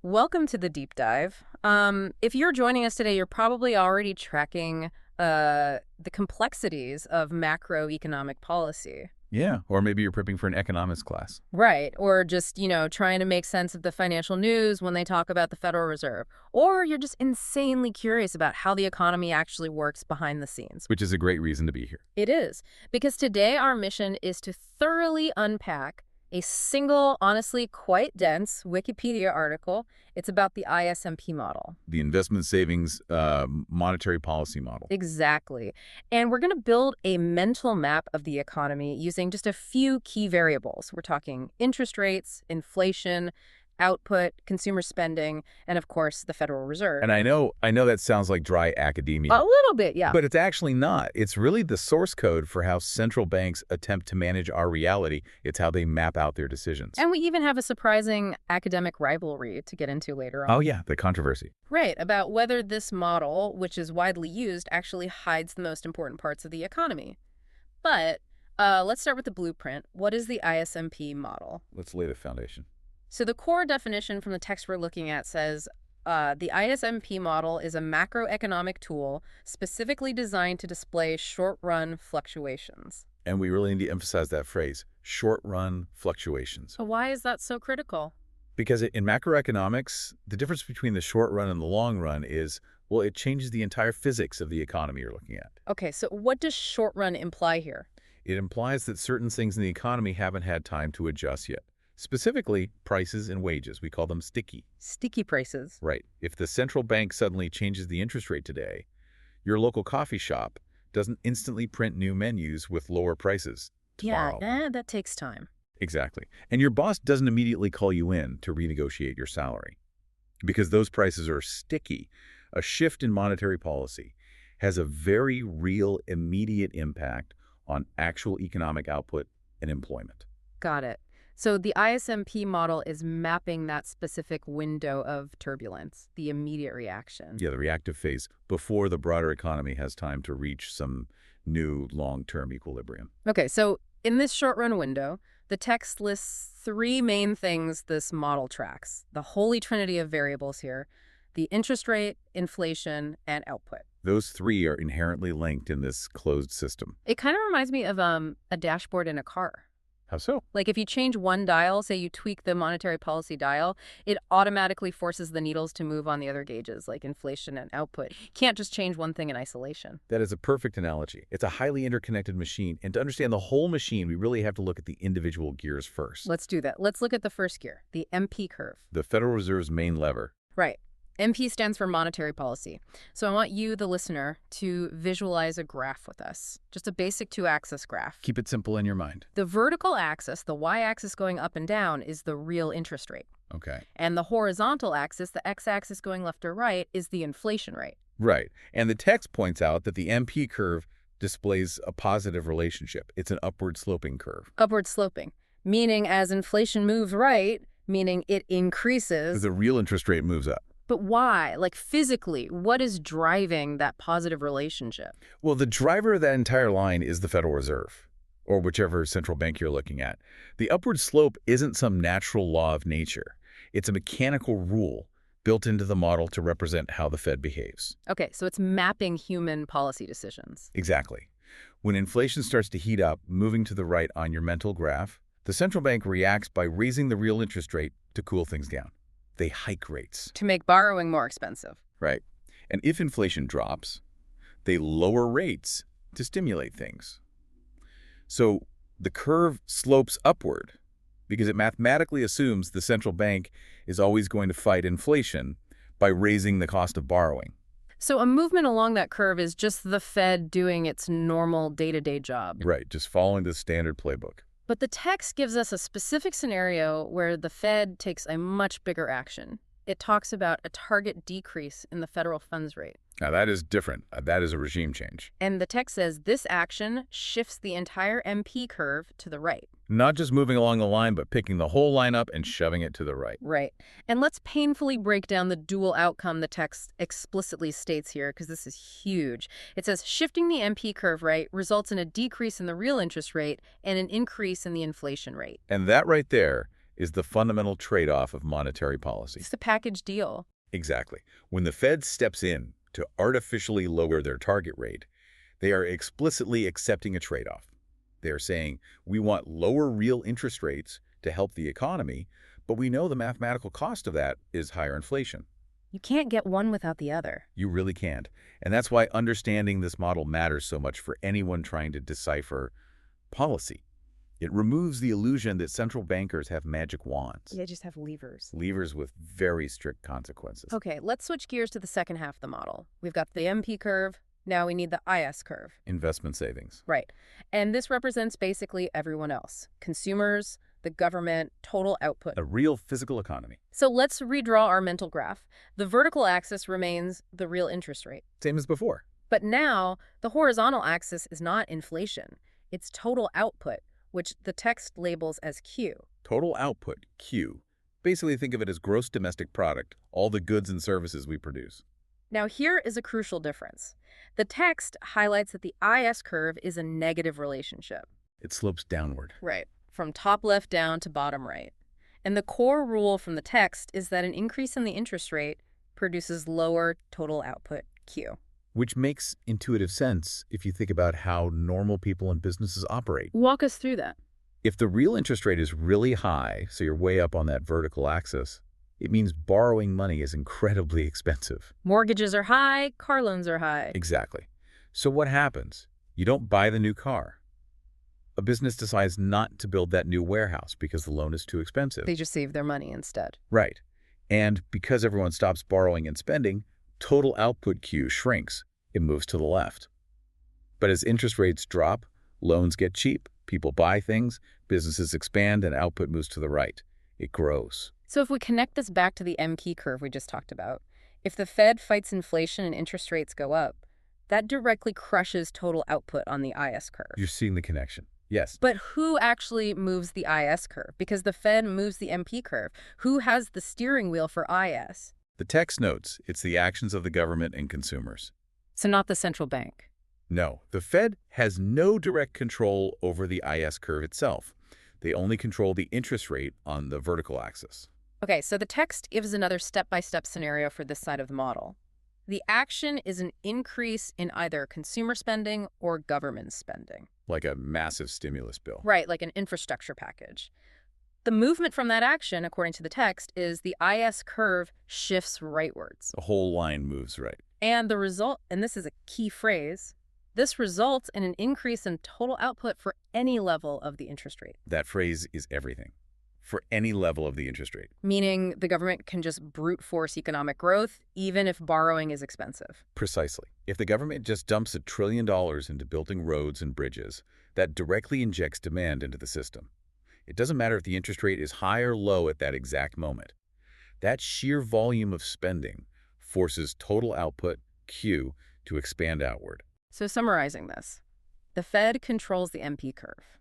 Welcome to the deep dive. If you're joining us today, you're probably already tracking the complexities of macroeconomic policy. Yeah, or maybe you're prepping for an economics class. Right. Or just, trying to make sense of the financial news when they talk about the Federal Reserve. Or you're just insanely curious about how the economy actually works behind the scenes. Which is a great reason to be here. It is. Because today our mission is to thoroughly unpack a single, honestly quite dense Wikipedia article. It's about the ISMP model. The investment savings monetary policy model. Exactly. And we're going to build a mental map of the economy using just a few key variables. We're talking interest rates, inflation, output, consumer spending, and of course, the Federal Reserve. And I know that sounds like dry academia. A little bit, yeah. But it's actually not. It's really the source code for how central banks attempt to manage our reality. It's how they map out their decisions. And we even have a surprising academic rivalry to get into later on. Oh yeah, the controversy. Right, about whether this model, which is widely used, actually hides the most important parts of the economy. But let's start with the blueprint. What is the ISMP model? Let's lay the foundation. So the core definition from the text we're looking at says, the ISMP model is a macroeconomic tool specifically designed to display short-run fluctuations. And we really need to emphasize that phrase, short-run fluctuations. So why is that so critical? Because in macroeconomics, the difference between the short run and the long run is, well, it changes the entire physics of the economy you're looking at. Okay, so what does short-run imply here? It implies that certain things in the economy haven't had time to adjust yet. Specifically, prices and wages. We call them sticky. Sticky prices. Right. If the central bank suddenly changes the interest rate today, your local coffee shop doesn't instantly print new menus with lower prices tomorrow. Yeah, that takes time. Exactly. And your boss doesn't immediately call you in to renegotiate your salary. Because those prices are sticky, a shift in monetary policy has a very real, immediate impact on actual economic output and employment. Got it. So the ISMP model is mapping that specific window of turbulence, the immediate reaction. Yeah, the reactive phase, before the broader economy has time to reach some new long-term equilibrium. Okay, so in this short-run window, the text lists three main things this model tracks, the holy trinity of variables here: the interest rate, inflation, and output. Those three are inherently linked in this closed system. It kind of reminds me of a dashboard in a car. How so? Like if you change one dial, say you tweak the monetary policy dial, it automatically forces the needles to move on the other gauges, like inflation and output. You can't just change one thing in isolation. That is a perfect analogy. It's a highly interconnected machine, and to understand the whole machine, we really have to look at the individual gears first. Let's do that. Let's look at the first gear, the MP curve. The Federal Reserve's main lever. Right. MP stands for monetary policy. So I want you, the listener, to visualize a graph with us. Just a basic two-axis graph. Keep it simple in your mind. The vertical axis, the y-axis going up and down, is the real interest rate. Okay. And the horizontal axis, the x-axis going left or right, is the inflation rate. Right. And the text points out that the MP curve displays a positive relationship. It's an upward sloping curve. Upward sloping, meaning as inflation moves right, meaning it increases. The real interest rate moves up. But why? Like physically, what is driving that positive relationship? Well, the driver of that entire line is the Federal Reserve, or whichever central bank you're looking at. The upward slope isn't some natural law of nature. It's a mechanical rule built into the model to represent how the Fed behaves. Okay, so it's mapping human policy decisions. Exactly. When inflation starts to heat up, moving to the right on your mental graph, the central bank reacts by raising the real interest rate to cool things down. They hike rates. To make borrowing more expensive. Right. And if inflation drops, they lower rates to stimulate things. So the curve slopes upward because it mathematically assumes the central bank is always going to fight inflation by raising the cost of borrowing. So a movement along that curve is just the Fed doing its normal day-to-day job. Right, just following the standard playbook. But the text gives us a specific scenario where the Fed takes a much bigger action. It talks about a target decrease in the federal funds rate. Now that is different. That is a regime change. And the text says this action shifts the entire MP curve to the right. Not just moving along the line, but picking the whole line up and shoving it to the right. Right. And let's painfully break down the dual outcome the text explicitly states here, because this is huge. It says shifting the MP curve right results in a decrease in the real interest rate and an increase in the inflation rate. And that right there is the fundamental trade-off of monetary policy. It's the package deal. Exactly. When the Fed steps in to artificially lower their target rate, they are explicitly accepting a trade-off. They are saying, we want lower real interest rates to help the economy, but we know the mathematical cost of that is higher inflation. You can't get one without the other. You really can't. And that's why understanding this model matters so much for anyone trying to decipher policy. It removes the illusion that central bankers have magic wands. They just have levers. Levers with very strict consequences. Okay, let's switch gears to the second half of the model. We've got the MP curve. Now we need the IS curve. Investment savings. Right. And this represents basically everyone else. Consumers, the government, total output. A real physical economy. So let's redraw our mental graph. The vertical axis remains the real interest rate. Same as before. But now the horizontal axis is not inflation. It's total output, which the text labels as Q. Total output, Q. Basically think of it as gross domestic product, all the goods and services we produce. Now here is a crucial difference. The text highlights that the IS curve is a negative relationship. It slopes downward. Right, from top left down to bottom right. And the core rule from the text is that an increase in the interest rate produces lower total output, Q. Which makes intuitive sense if you think about how normal people and businesses operate. Walk us through that. If the real interest rate is really high, so you're way up on that vertical axis, it means borrowing money is incredibly expensive. Mortgages are high, car loans are high. Exactly. So what happens? You don't buy the new car. A business decides not to build that new warehouse because the loan is too expensive. They just save their money instead. Right. And because everyone stops borrowing and spending, total output Q shrinks. It moves to the left. But as interest rates drop, loans get cheap, people buy things, businesses expand, and output moves to the right. It grows. So if we connect this back to the MP curve we just talked about, if the Fed fights inflation and interest rates go up, that directly crushes total output on the IS curve. You're seeing the connection. Yes. But who actually moves the IS curve? Because the Fed moves the MP curve. Who has the steering wheel for IS? The text notes it's the actions of the government and consumers. So not the central bank. No, the Fed has no direct control over the IS curve itself. They only control the interest rate on the vertical axis. Okay, so the text gives another step-by-step scenario for this side of the model. The action is an increase in either consumer spending or government spending. Like a massive stimulus bill. Right, like an infrastructure package. The movement from that action, according to the text, is the IS curve shifts rightwards. The whole line moves right. And the result, and this is a key phrase, this results in an increase in total output for any level of the interest rate. That phrase is everything. For any level of the interest rate. Meaning the government can just brute force economic growth, even if borrowing is expensive. Precisely. If the government just dumps $1 trillion into building roads and bridges, that directly injects demand into the system. It doesn't matter if the interest rate is high or low at that exact moment. That sheer volume of spending forces total output, Q, to expand outward. So summarizing this, the Fed controls the MP curve.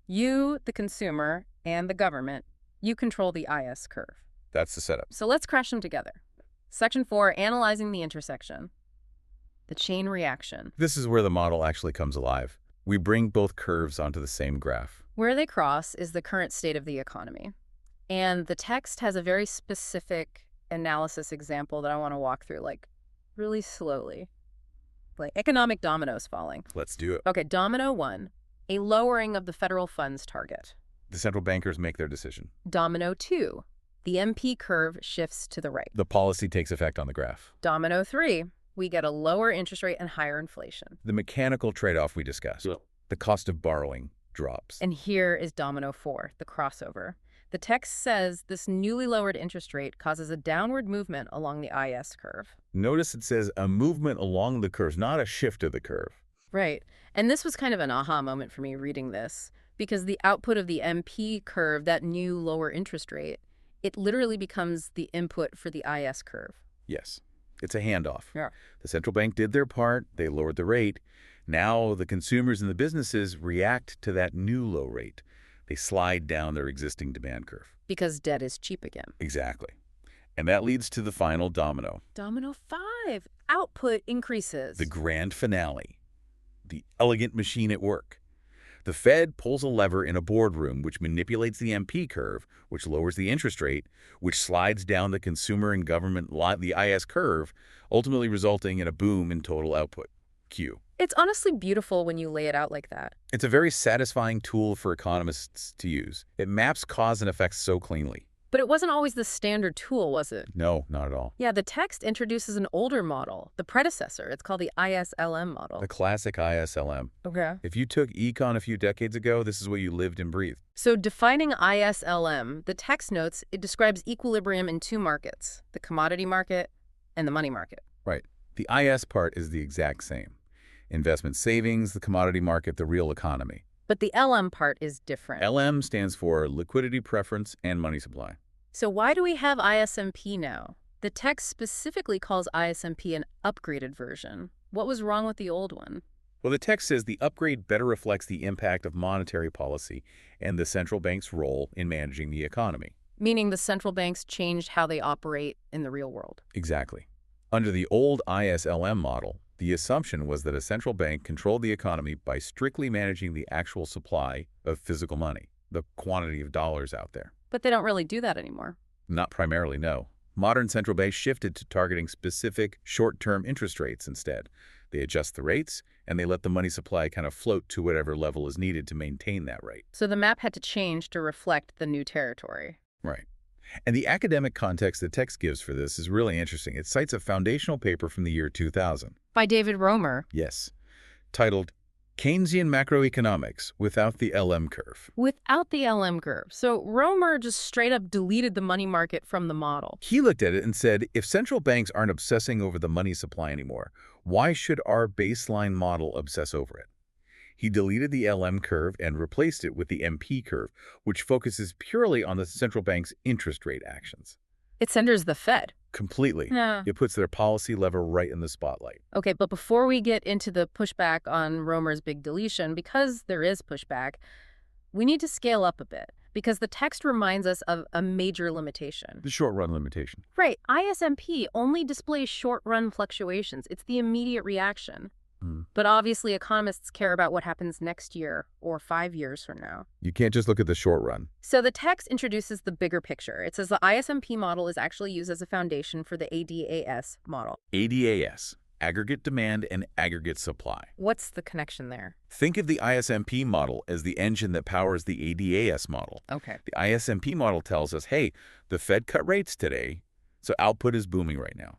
You, the consumer, and the government, you control the IS curve. That's the setup. So let's crash them together. Section 4, analyzing the intersection. The chain reaction. This is where the model actually comes alive. We bring both curves onto the same graph. Where they cross is the current state of the economy. And the text has a very specific analysis example that I want to walk through, like, really slowly. Like economic dominoes falling. Let's do it. Okay, domino 1, a lowering of the federal funds target. The central bankers make their decision. Domino 2, the MP curve shifts to the right. The policy takes effect on the graph. Domino 3, we get a lower interest rate and higher inflation. The mechanical trade-off we discussed. Yep. The cost of borrowing drops. And here is domino 4, the crossover. The text says this newly lowered interest rate causes a downward movement along the IS curve. Notice it says a movement along the curve, not a shift of the curve. Right. And this was kind of an aha moment for me reading this, because the output of the MP curve, that new lower interest rate, it literally becomes the input for the IS curve. Yes, it's a handoff. Yeah. The central bank did their part. They lowered the rate. Now the consumers and the businesses react to that new low rate. They slide down their existing demand curve. Because debt is cheap again. Exactly. And that leads to the final domino. Domino 5, output increases. The grand finale. The elegant machine at work. The Fed pulls a lever in a boardroom which manipulates the MP curve, which lowers the interest rate, which slides down the consumer and government the IS curve, ultimately resulting in a boom in total output, Q. It's honestly beautiful when you lay it out like that. It's a very satisfying tool for economists to use. It maps cause and effects so cleanly. But it wasn't always the standard tool, was it? No, not at all. Yeah, the text introduces an older model, the predecessor. It's called the ISLM model. The classic ISLM. Okay. If you took econ a few decades ago, this is what you lived and breathed. So defining ISLM, the text notes it describes equilibrium in two markets, the commodity market and the money market. Right. The IS part is the exact same. Investment savings, the commodity market, the real economy. But the LM part is different. LM stands for liquidity preference and money supply. So why do we have ISMP now? The text specifically calls ISMP an upgraded version. What was wrong with the old one? Well, the text says the upgrade better reflects the impact of monetary policy and the central bank's role in managing the economy. Meaning the central banks changed how they operate in the real world. Exactly. Under the old ISLM model, the assumption was that a central bank controlled the economy by strictly managing the actual supply of physical money, the quantity of dollars out there. But they don't really do that anymore. Not primarily, no. Modern central banks shifted to targeting specific short-term interest rates instead. They adjust the rates, and they let the money supply kind of float to whatever level is needed to maintain that rate. So the map had to change to reflect the new territory. Right. And the academic context the text gives for this is really interesting. It cites a foundational paper from the year 2000. By David Romer. Yes. Titled Keynesian Macroeconomics Without the LM Curve. Without the LM curve. So Romer just straight up deleted the money market from the model. He looked at it and said, if central banks aren't obsessing over the money supply anymore, why should our baseline model obsess over it? He deleted the LM curve and replaced it with the MP curve, which focuses purely on the central bank's interest rate actions. It centers the Fed. Completely. Yeah. It puts their policy lever right in the spotlight. Okay, but before we get into the pushback on Romer's big deletion, because there is pushback, we need to scale up a bit, because the text reminds us of a major limitation. The short-run limitation. Right, ISMP only displays short-run fluctuations. It's the immediate reaction. But obviously, economists care about what happens next year or 5 years from now. You can't just look at the short run. So the text introduces the bigger picture. It says the ISMP model is actually used as a foundation for the ADAS model. ADAS, aggregate demand and aggregate supply. What's the connection there? Think of the ISMP model as the engine that powers the ADAS model. Okay. The ISMP model tells us, hey, the Fed cut rates today, so output is booming right now.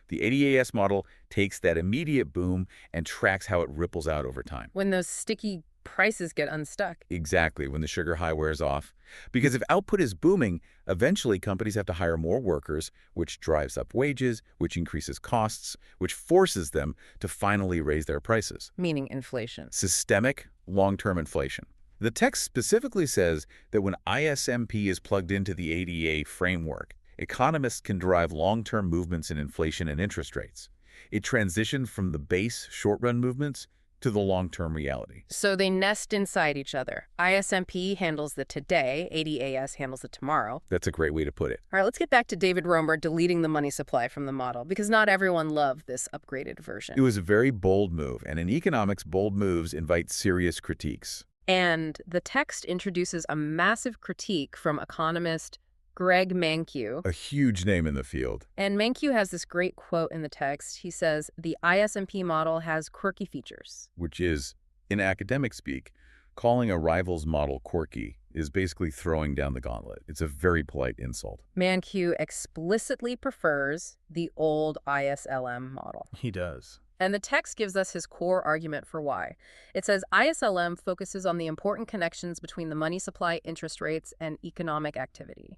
The ADAS model takes that immediate boom and tracks how it ripples out over time. When those sticky prices get unstuck. Exactly, when the sugar high wears off. Because if output is booming, eventually companies have to hire more workers, which drives up wages, which increases costs, which forces them to finally raise their prices. Meaning inflation. Systemic, long-term inflation. The text specifically says that when ISMP is plugged into the ADA framework, economists can derive long-term movements in inflation and interest rates. It transitioned from the base short-run movements to the long-term reality. So they nest inside each other. ISMP handles the today, ADAS handles the tomorrow. That's a great way to put it. All right, let's get back to David Romer deleting the money supply from the model, because not everyone loved this upgraded version. It was a very bold move, and in economics, bold moves invite serious critiques. And the text introduces a massive critique from economist Greg Mankiw. A huge name in the field. And Mankiw has this great quote in the text. He says, the ISMP model has quirky features. Which is, in academic speak, calling a rival's model quirky is basically throwing down the gauntlet. It's a very polite insult. Mankiw explicitly prefers the old ISLM model. He does. And the text gives us his core argument for why. It says ISLM focuses on the important connections between the money supply, interest rates, and economic activity.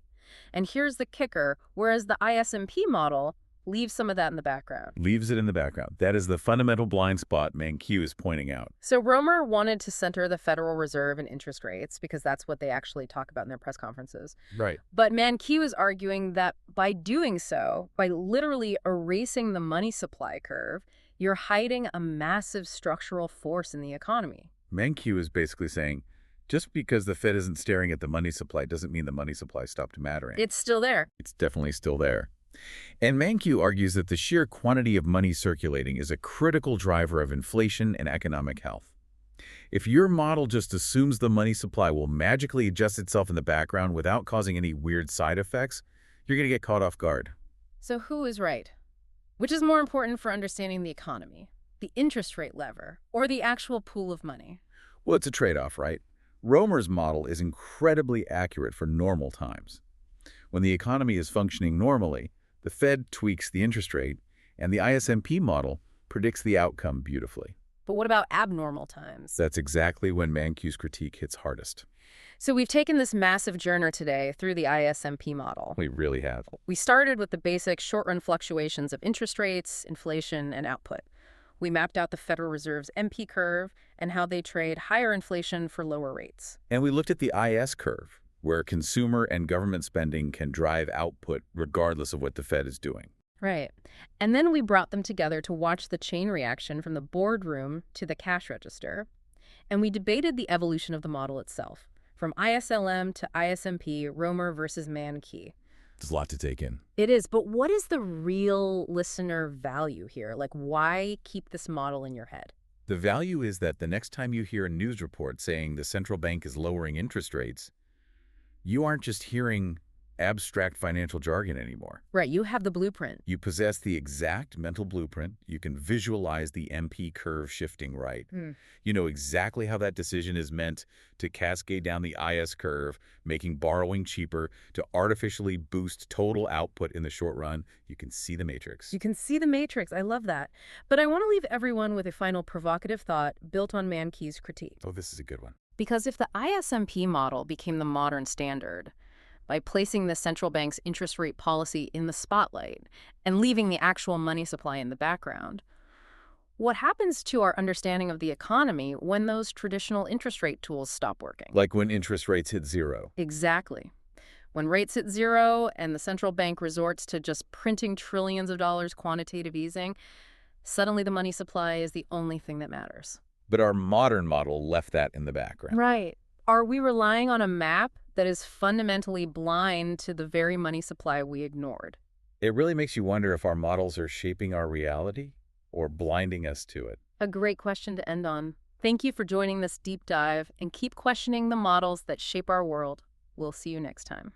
And here's the kicker, whereas the ISMP model leaves some of that in the background. Leaves it in the background. That is the fundamental blind spot Mankiw is pointing out. So Romer wanted to center the Federal Reserve and interest rates because that's what they actually talk about in their press conferences. Right. But Mankiw is arguing that by doing so, by literally erasing the money supply curve, you're hiding a massive structural force in the economy. Mankiw is basically saying, just because the Fed isn't staring at the money supply doesn't mean the money supply stopped mattering. It's still there. It's definitely still there. And Mankiw argues that the sheer quantity of money circulating is a critical driver of inflation and economic health. If your model just assumes the money supply will magically adjust itself in the background without causing any weird side effects, you're going to get caught off guard. So who is right? Which is more important for understanding the economy? The interest rate lever or the actual pool of money? Well, it's a trade-off, right? Romer's model is incredibly accurate for normal times. When the economy is functioning normally, the Fed tweaks the interest rate, and the ISMP model predicts the outcome beautifully. But what about abnormal times? That's exactly when Mankiw's critique hits hardest. So we've taken this massive journey today through the ISMP model. We really have. We started with the basic short-run fluctuations of interest rates, inflation, and output. We mapped out the Federal Reserve's MP curve and how they trade higher inflation for lower rates. And we looked at the IS curve, where consumer and government spending can drive output regardless of what the Fed is doing. Right. And then we brought them together to watch the chain reaction from the boardroom to the cash register. And we debated the evolution of the model itself, from ISLM to ISMP, Romer versus Mankiw. There's a lot to take in. It is, but what is the real listener value here? Like, why keep this model in your head? The value is that the next time you hear a news report saying the central bank is lowering interest rates, you aren't just hearing abstract financial jargon anymore. Right, you have the blueprint. You possess the exact mental blueprint. You can visualize the MP curve shifting right. You know exactly how that decision is meant to cascade down the IS curve, making borrowing cheaper, to artificially boost total output in the short run. You can see the matrix. You can see the matrix. I love that. But I want to leave everyone with a final provocative thought built on Mankiw's critique. Oh, this is a good one. Because if the ISMP model became the modern standard, by placing the central bank's interest rate policy in the spotlight and leaving the actual money supply in the background, what happens to our understanding of the economy when those traditional interest rate tools stop working? Like when interest rates hit zero. Exactly. When rates hit zero and the central bank resorts to just printing trillions of dollars quantitative easing, suddenly the money supply is the only thing that matters. But our modern model left that in the background. Right. Are we relying on a map that is fundamentally blind to the very money supply we ignored? It really makes you wonder if our models are shaping our reality or blinding us to it. A great question to end on. Thank you for joining this deep dive, and keep questioning the models that shape our world. We'll see you next time.